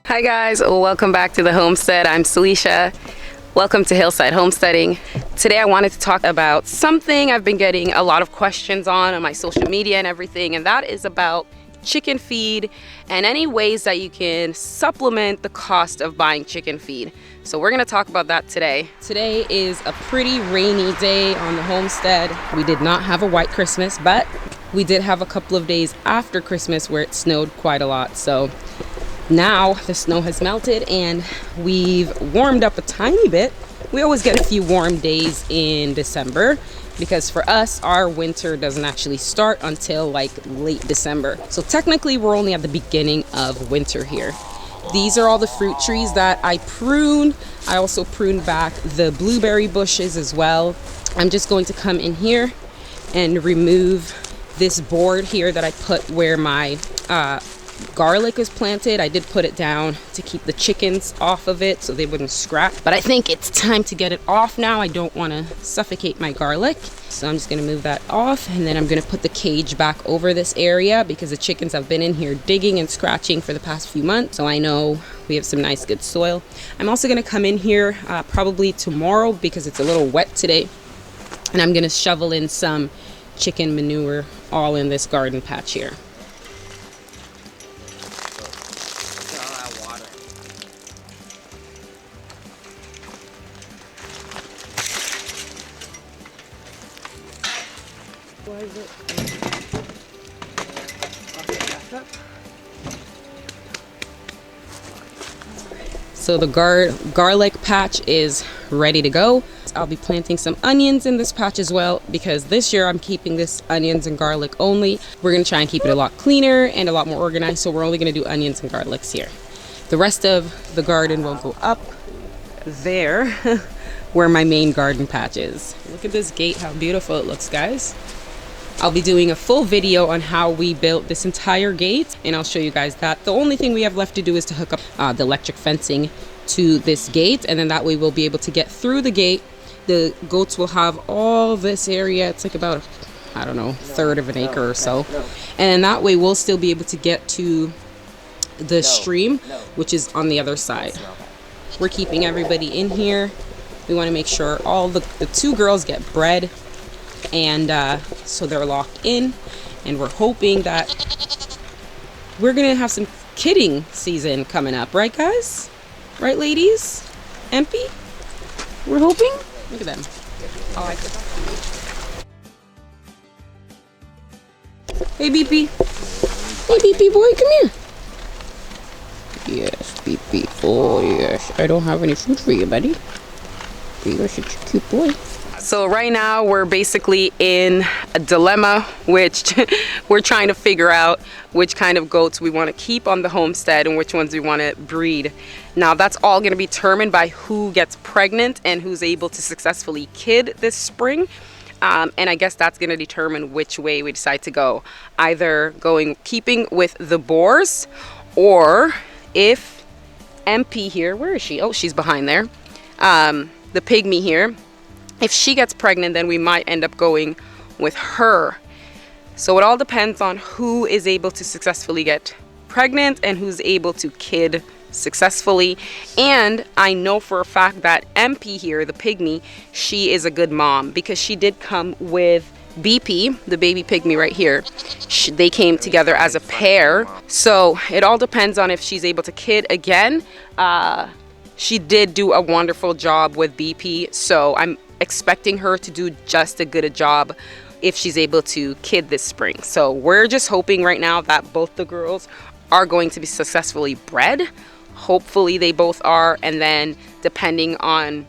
Hi guys, welcome back to the homestead. I'm Salisha. Welcome to Hillside Homesteading. Today I wanted to talk about something I've been getting a lot of questions on my social media and everything, and that is about chicken feed and any ways that you can supplement the cost of buying chicken feed. So we're gonna talk about that today. Today is a pretty rainy day on the homestead. We did not have a white Christmas, but we did have a couple of days after Christmas where it snowed quite a lot. So now the snow has melted and we've warmed up a tiny bit. We always get a few warm days in December because for us, our winter doesn't actually start until like late December. So technically we're only at the beginning of winter here. These are all the fruit trees that I pruned. I also pruned back the blueberry bushes as well. I'm just going to come in here and remove this board here that I put where my garlic is planted. I did put it down to keep the chickens off of it so they wouldn't scrap, but I think it's time to get it off now. I don't want to suffocate my garlic, so I'm just going to move that off, and then I'm going to put the cage back over this area because the chickens have been in here digging and scratching for the past few months, so I know we have some nice good soil. I'm also going to come in here probably tomorrow because it's a little wet today, and I'm going to shovel in some chicken manure all in this garden patch here. So the garlic patch is ready to go. I'll be planting some onions in this patch as well because this year I'm keeping this onions and garlic only. We're going to try and keep it a lot cleaner and a lot more organized, so we're only going to do onions and garlics here. The rest of the garden will go up there where my main garden patch is. Look at this gate, how beautiful it looks, guys. I'll be doing a full video on how we built this entire gate, and I'll show you guys that. The only thing we have left to do is to hook up the electric fencing to this gate, and then that way we'll be able to get through the gate. The goats will have all this area. It's like about, I don't know, a third of an acre or so. And that way we'll still be able to get to the stream, which is on the other side. We're keeping everybody in here. We want to make sure all the two girls get bred, and so they're locked in, and we're hoping that we're gonna have some kidding season coming up, right guys? Right ladies? Empy? We're hoping? Look at them. I like it. Hey BP. Hey BP boy, come here. Yes, BP. Oh yes. I don't have any food for you, buddy. You're such a cute boy. So right now we're basically in a dilemma, which we're trying to figure out which kind of goats we want to keep on the homestead and which ones we want to breed. Now that's all going to be determined by who gets pregnant and who's able to successfully kid this spring. And I guess that's going to determine which way we decide to go. Either keeping with the Boers, or if MP here, where is she? Oh, she's behind there. The Pygmy here. If she gets pregnant, then we might end up going with her. So it all depends on who is able to successfully get pregnant and who's able to kid successfully. And I know for a fact that MP here, the Pygmy, she is a good mom because she did come with BP, the baby Pygmy right here. They came together as a pair. So it all depends on if she's able to kid again. She did do a wonderful job with BP, so I'm expecting her to do just as good a job if she's able to kid this spring. So we're just hoping right now that both the girls are going to be successfully bred. Hopefully they both are, and then depending on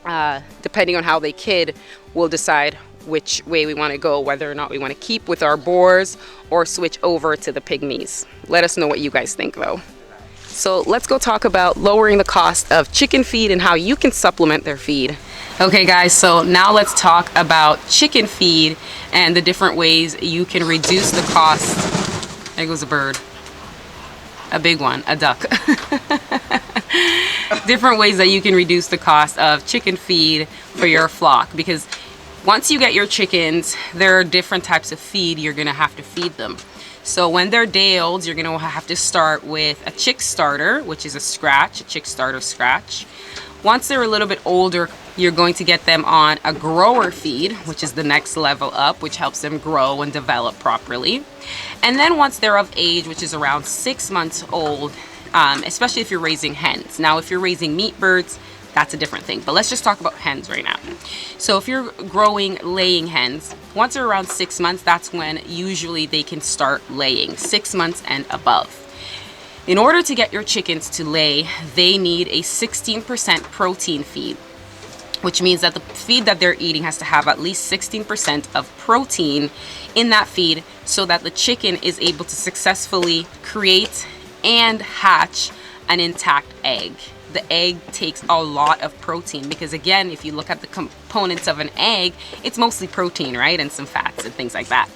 how they kid, we'll decide which way we want to go, whether or not we want to keep with our Boers or switch over to the Pygmies. Let us know what you guys think though. So let's go talk about lowering the cost of chicken feed and how you can supplement their feed. Okay guys, so now let's talk about chicken feed and the different ways you can reduce the cost. There goes a bird. A big one, a duck. Different ways that you can reduce the cost of chicken feed for your flock, because once you get your chickens, there are different types of feed you're gonna have to feed them. So when they're day olds, you're gonna have to start with a chick starter, which is a chick starter scratch. Once they're a little bit older, you're going to get them on a grower feed, which is the next level up, which helps them grow and develop properly. And then once they're of age, which is around 6 months old, especially if you're raising hens. Now, if you're raising meat birds, that's a different thing. But let's just talk about hens right now. So if you're growing laying hens, once they're around 6 months, that's when usually they can start laying, 6 months and above. In order to get your chickens to lay, they need a 16% protein feed, which means that the feed that they're eating has to have at least 16% of protein in that feed so that the chicken is able to successfully create and hatch an intact egg. The egg takes a lot of protein because, again, if you look at the components of an egg, it's mostly protein, right? And some fats and things like that.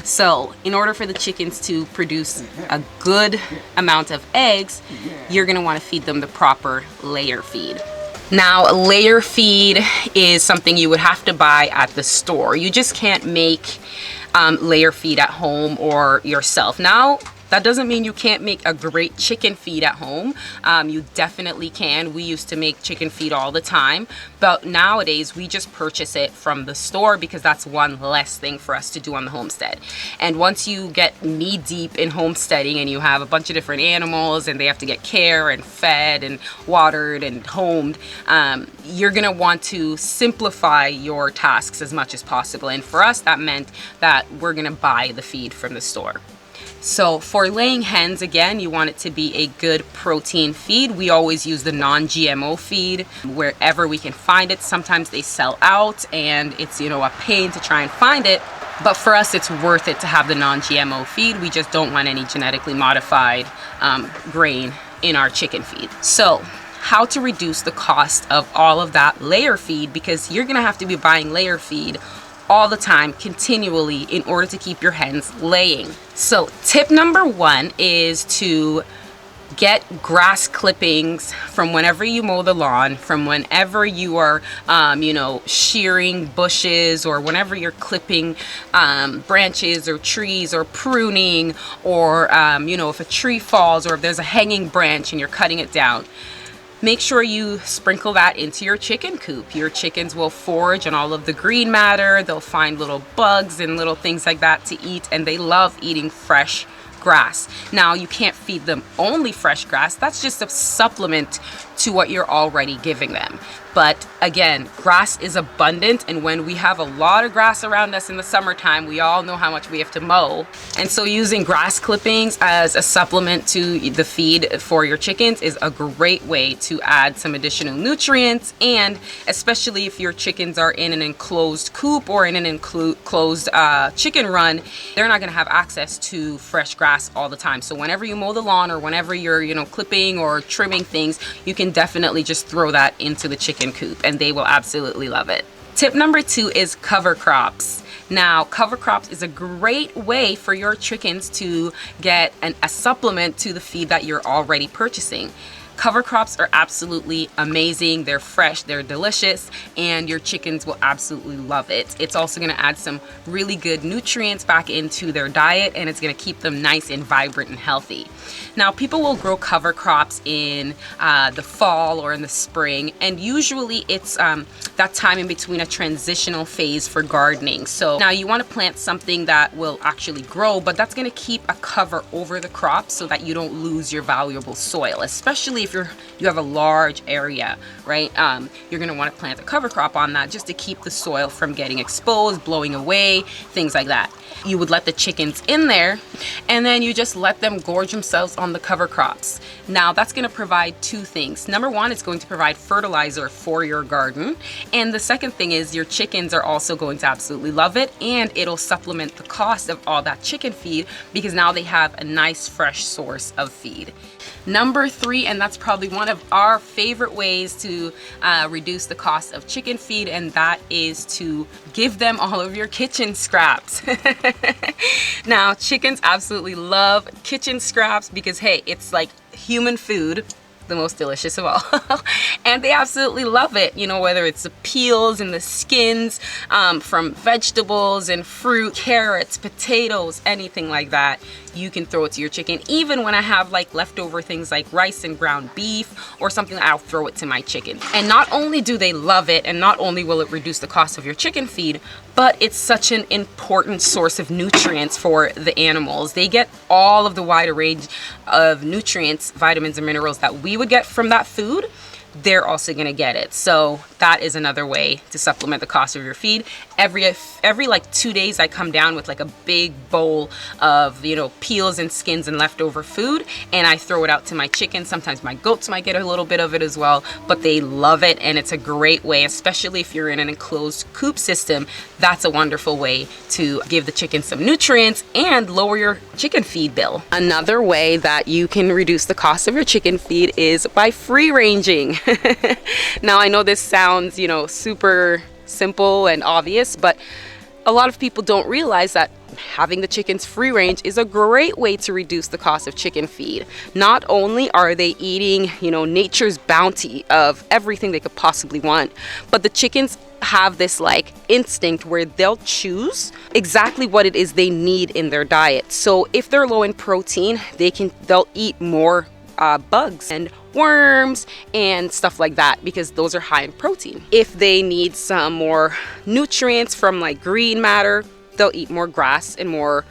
So in order for the chickens to produce a good amount of eggs, you're gonna wanna feed them the proper layer feed. Now, layer feed is something you would have to buy at the store. You just can't make layer feed at home or yourself. Now, that doesn't mean you can't make a great chicken feed at home. You definitely can. We used to make chicken feed all the time, but nowadays we just purchase it from the store because that's one less thing for us to do on the homestead. And once you get knee deep in homesteading and you have a bunch of different animals and they have to get care and fed and watered and homed, you're gonna want to simplify your tasks as much as possible. And for us, that meant that we're gonna buy the feed from the store. So for laying hens, again, you want it to be a good protein feed. We always use the non-GMO feed wherever we can find it. Sometimes they sell out and it's, you know, a pain to try and find it. But for us, it's worth it to have the non-GMO feed. We just don't want any genetically modified grain in our chicken feed. So how to reduce the cost of all of that layer feed, because you're gonna have to be buying layer feed all the time, continually, in order to keep your hens laying. So tip number 1 is to get grass clippings from whenever you mow the lawn, from whenever you are, you know, shearing bushes, or whenever you're clipping branches or trees, or pruning, or, you know, if a tree falls or if there's a hanging branch and you're cutting it down. Make sure you sprinkle that into your chicken coop. Your chickens will forage on all of the green matter. They'll find little bugs and little things like that to eat, and they love eating fresh grass. Now, you can't feed them only fresh grass. That's just a supplement to what you're already giving them. But again, grass is abundant, and when we have a lot of grass around us in the summertime, we all know how much we have to mow. And so using grass clippings as a supplement to the feed for your chickens is a great way to add some additional nutrients, and especially if your chickens are in an enclosed coop or in an enclosed chicken run, they're not gonna have access to fresh grass all the time. So whenever you mow the lawn, or whenever you're, you know, clipping or trimming things, you can definitely just throw that into the chicken coop and they will absolutely love it. Tip number 2 is cover crops. Now, cover crops is a great way for your chickens to get a supplement to the feed that you're already purchasing. Cover crops are absolutely amazing. They're fresh, they're delicious, and your chickens will absolutely love it. It's also gonna add some really good nutrients back into their diet, and it's gonna keep them nice and vibrant and healthy. Now, people will grow cover crops in the fall or in the spring, and usually it's that time in between a transitional phase for gardening. So now you wanna plant something that will actually grow, but that's gonna keep a cover over the crop so that you don't lose your valuable soil, especially if you have a large area, right? You're gonna wanna plant a cover crop on that just to keep the soil from getting exposed, blowing away, things like that. You would let the chickens in there, and then you just let them gorge themselves on the cover crops. Now, that's gonna provide 2 things. Number 1, it's going to provide fertilizer for your garden. And the second thing is your chickens are also going to absolutely love it, and it'll supplement the cost of all that chicken feed because now they have a nice fresh source of feed. Number 3, and that's probably one of our favorite ways to reduce the cost of chicken feed, and that is to give them all of your kitchen scraps. Now, chickens absolutely love kitchen scraps because, hey, it's like human food. the most delicious of all. And they absolutely love it, you know, whether it's the peels and the skins from vegetables and fruit, carrots, potatoes, anything like that. You can throw it to your chicken. Even when I have like leftover things like rice and ground beef or something, I'll throw it to my chicken. And not only do they love it, and not only will it reduce the cost of your chicken feed, but it's such an important source of nutrients for the animals. They get all of the wide range of nutrients, vitamins and minerals that we would get from that food. They're also gonna get it. So that is another way to supplement the cost of your feed. Every like 2 days I come down with like a big bowl of, you know, peels and skins and leftover food, and I throw it out to my chickens. Sometimes my goats might get a little bit of it as well, but they love it, and it's a great way, especially if you're in an enclosed coop system. That's a wonderful way to give the chickens some nutrients and lower your chicken feed bill. Another way that you can reduce the cost of your chicken feed is by free ranging. Now I know this sounds, you know, super simple and obvious, but a lot of people don't realize that having the chickens free range is a great way to reduce the cost of chicken feed. Not only are they eating, you know, nature's bounty of everything they could possibly want, but the chickens have this like instinct where they'll choose exactly what it is they need in their diet. So if they're low in protein, they'll eat more bugs and worms and stuff like that, because those are high in protein. If they need some more nutrients from like green matter, they'll eat more grass and more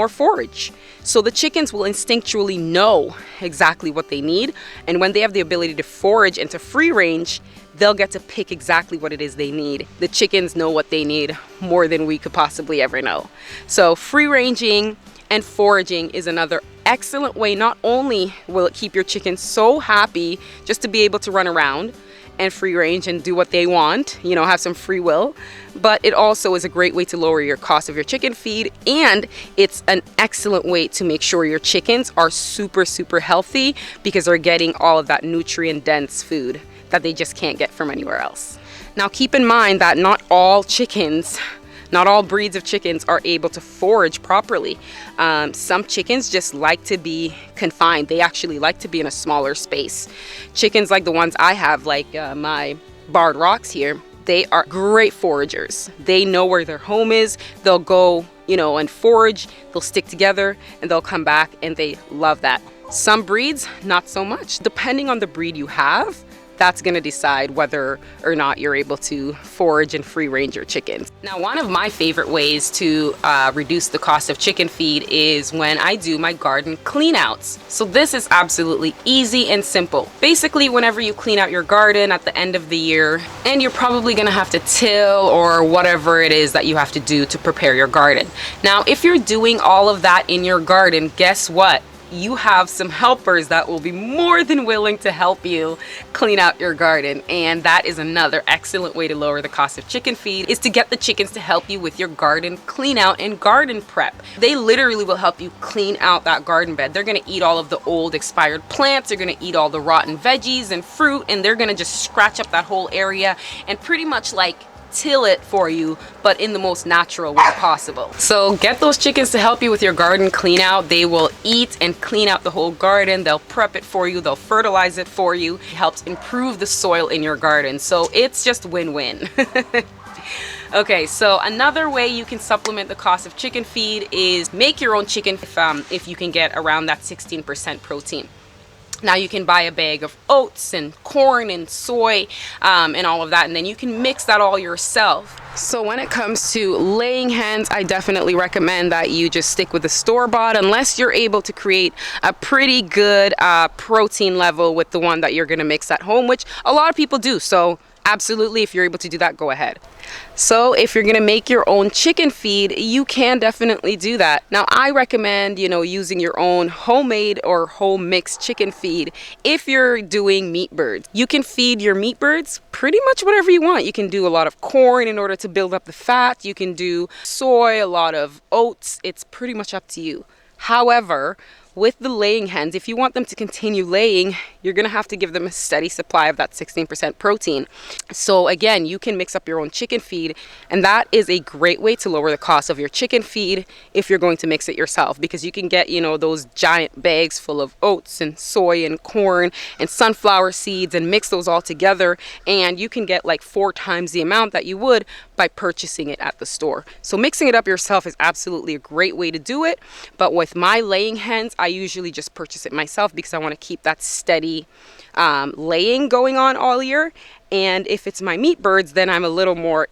forage. So the chickens will instinctually know exactly what they need, and when they have the ability to forage and to free range, they'll get to pick exactly what it is they need. The chickens know what they need more than we could possibly ever know. So free ranging and foraging is another excellent way. Not only will it keep your chickens so happy just to be able to run around and free range and do what they want, you know, have some free will, but it also is a great way to lower your cost of your chicken feed, and it's an excellent way to make sure your chickens are super healthy, because they're getting all of that nutrient dense food that they just can't get from anywhere else. Now keep in mind that not all breeds of chickens are able to forage properly. Some chickens just like to be confined. They actually like to be in a smaller space. Chickens like the ones I have, like my barred rocks here, they are great foragers. They know where their home is. They'll go, you know, and forage. They'll stick together and they'll come back, and they love that. Some breeds, not so much. Depending on the breed you have, that's going to decide whether or not you're able to forage and free range your chickens. Now, one of my favorite ways to reduce the cost of chicken feed is when I do my garden clean outs. So this is absolutely easy and simple. Basically, whenever you clean out your garden at the end of the year, and you're probably going to have to till or whatever it is that you have to do to prepare your garden. Now, if you're doing all of that in your garden, guess what? You have some helpers that will be more than willing to help you clean out your garden. And that is another excellent way to lower the cost of chicken feed, is to get the chickens to help you with your garden clean out and garden prep. They literally will help you clean out that garden bed. They're gonna eat all of the old expired plants, they're gonna eat all the rotten veggies and fruit, and they're gonna just scratch up that whole area and pretty much like till it for you, but in the most natural way possible. So get those chickens to help you with your garden clean out. They will eat and clean out the whole garden. They'll prep it for you. They'll fertilize it for you. It helps improve the soil in your garden. So it's just win-win. Okay, so another way you can supplement the cost of chicken feed is make your own chicken if you can get around that 16% protein. Now you can buy a bag of oats and corn and soy and all of that, and then you can mix that all yourself. So when it comes to laying hens, I definitely recommend that you just stick with the store-bought, unless you're able to create a pretty good protein level with the one that you're gonna mix at home, which a lot of people do. So absolutely, if you're able to do that, go ahead. So if you're gonna make your own chicken feed, you can definitely do that. Now I recommend, you know, using your own homemade or home mixed chicken feed. If you're doing meat birds, you can feed your meat birds pretty much whatever you want. You can do a lot of corn in order to build up the fat. You can do soy, a lot of oats. It's pretty much up to you. However, with the laying hens, if you want them to continue laying, you're gonna have to give them a steady supply of that 16% protein. So again, you can mix up your own chicken feed, and that is a great way to lower the cost of your chicken feed if you're going to mix it yourself, because you can get, you know, those giant bags full of oats and soy and corn and sunflower seeds and mix those all together, and you can get like 4 times the amount that you would by purchasing it at the store. So mixing it up yourself is absolutely a great way to do it. But with my laying hens, I usually just purchase it myself because I want to keep that steady laying going on all year. And if it's my meat birds, then I'm a little more,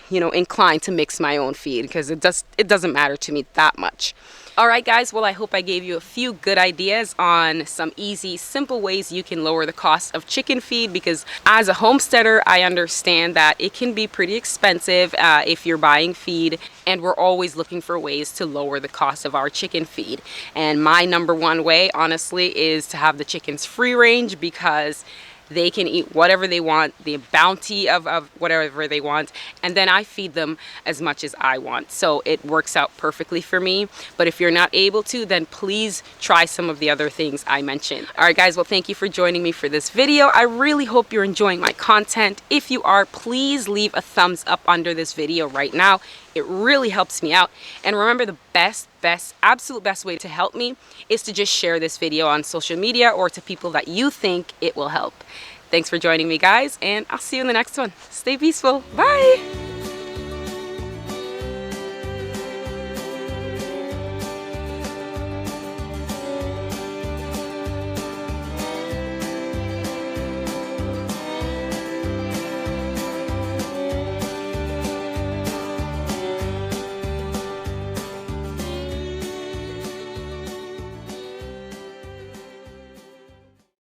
you know, inclined to mix my own feed, because it doesn't matter to me that much. All right, guys, well, I hope I gave you a few good ideas on some easy, simple ways you can lower the cost of chicken feed, because as a homesteader, I understand that it can be pretty expensive if you're buying feed, and we're always looking for ways to lower the cost of our chicken feed. And my number one way, honestly, is to have the chickens free range, because they can eat whatever they want, the bounty of whatever they want, and then I feed them as much as I want. So it works out perfectly for me. But if you're not able to, then please try some of the other things I mentioned. All right, guys, well, thank you for joining me for this video. I really hope you're enjoying my content. If you are, please leave a thumbs up under this video right now. It really helps me out. And remember, the absolute best way to help me is to just share this video on social media or to people that you think it will help. Thanks for joining me, guys, and I'll see you in the next one. Stay peaceful. Bye.